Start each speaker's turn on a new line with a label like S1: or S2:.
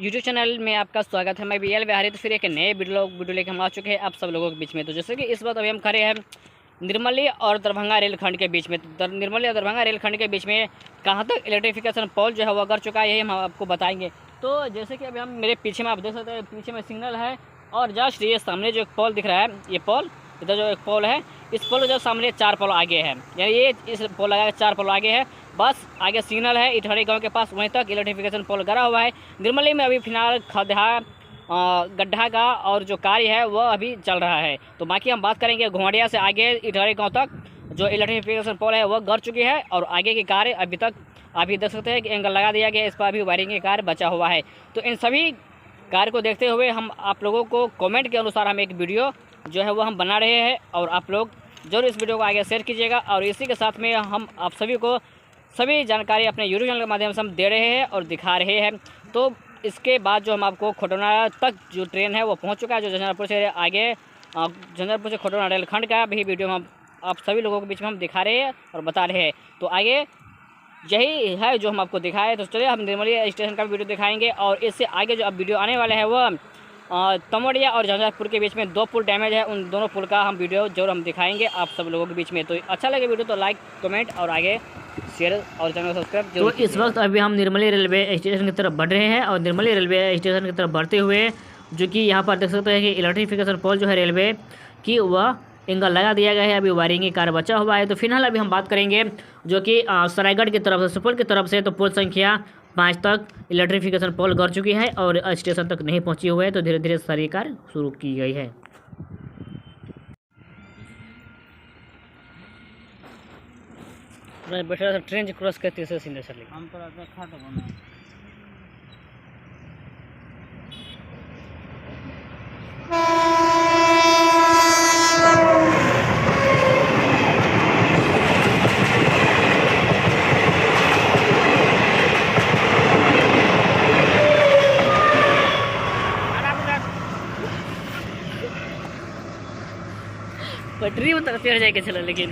S1: YouTube channel में आपका स्वागत है। मैं BL बिहारी। तो फिर एक नए वीडियो लेकर हम आ चुके हैं आप सब लोगों के बीच में। तो जैसे कि इस वक्त अभी हम खड़े हैं निर्मली और दरभंगा रेलखंड के बीच में। तो निर्मली और दरभंगा रेलखंड के बीच में कहाँ तक इलेक्ट्रिफिकेशन पोल जो है वो कर चुका है, यही हम आपको बताएंगे। तो जैसे कि अभी हम मेरे पीछे में आप देख सकते हैं, पीछे में सिग्नल है और जस्ट ये सामने जो एक पोल दिख रहा है, ये पोल इधर जो एक पोल है, इस पोल जो सामने 4 पोल आगे है, यानी ये इस पोल लगा 4 पोल आगे है। बस आगे सिग्नल है इटहरी गांव के पास, वहीं तक इलेक्ट्रिफिकेशन पोल गड़ा हुआ है। निर्मली में अभी फिलहाल खड्डा गड्ढा का और जो कार्य है वह अभी चल रहा है। तो बाकी हम बात करेंगे घुमाड़िया से आगे इटहरी गांव तक जो इलेक्ट्रिफिकेशन पोल है वह गड़ चुकी है और आगे की कार्य अभी तक अभी देख सकते हैं कि एंगल लगा दिया गया है, इस पर अभी वायरिंग का कार्य बचा हुआ है। तो इन सभी कार्य को देखते हुए हम आप लोगों को कमेंट के अनुसार हम एक वीडियो जो है वो हम बना रहे हैं और आप लोग जरूर इस वीडियो को आगे शेयर कीजिएगा। और इसी के साथ में हम आप सभी को सभी जानकारी अपने यूट्यूब चैनल के माध्यम से हम दे रहे हैं और दिखा रहे हैं। तो इसके बाद जो हम आपको खोटोना तक जो ट्रेन है वो पहुंच चुका है, जो झंझारपुर से आगे झंझारपुर से खोटोना रेलखंड का भी वीडियो हम आप सभी लोगों के बीच में हम दिखा रहे हैं और बता रहे हैं। तो आगे यही है जो हम आपको दिखाए। तो चलिए हम निर्मली स्टेशन का वीडियो दिखाएंगे और इससे आगे जो अब वीडियो आने वाले हैं वो तमोड़िया और झंझारपुर के बीच में 2 पुल डैमेज है, उन दोनों पुल का हम वीडियो जरूर हम दिखाएंगे आप सब लोगों के बीच में। तो अच्छा लगे वीडियो तो लाइक कमेंट और आगे शेयर और चैनल सब्सक्राइब जरूर। तो इस वक्त अभी हम निर्मली रेलवे स्टेशन की तरफ बढ़ रहे हैं और निर्मली रेलवे स्टेशन की तरफ बढ़ते हुए जो कि यहाँ पर देख सकते हैं कि इलेक्ट्रिफिकेशन पोल जो है रेलवे की वह एंगल लगा दिया गया है, अभी वायरिंग का कार्य बचा हुआ है। तो फिलहाल अभी हम बात करेंगे जो कि सरायगढ़ की तरफ से सुपौल की तरफ से, तो पोल संख्या 5 तक इलेक्ट्रिफिकेशन पोल गड़ चुकी है और स्टेशन तक नहीं पहुंची हुई है। तो धीरे धीरे सारी कार्य शुरू की गई है। बैठा ट्रेन क्रॉस करती है सीधे चले हम तो खा तो बना पटरी में तक चढ़ जाएगा चला, लेकिन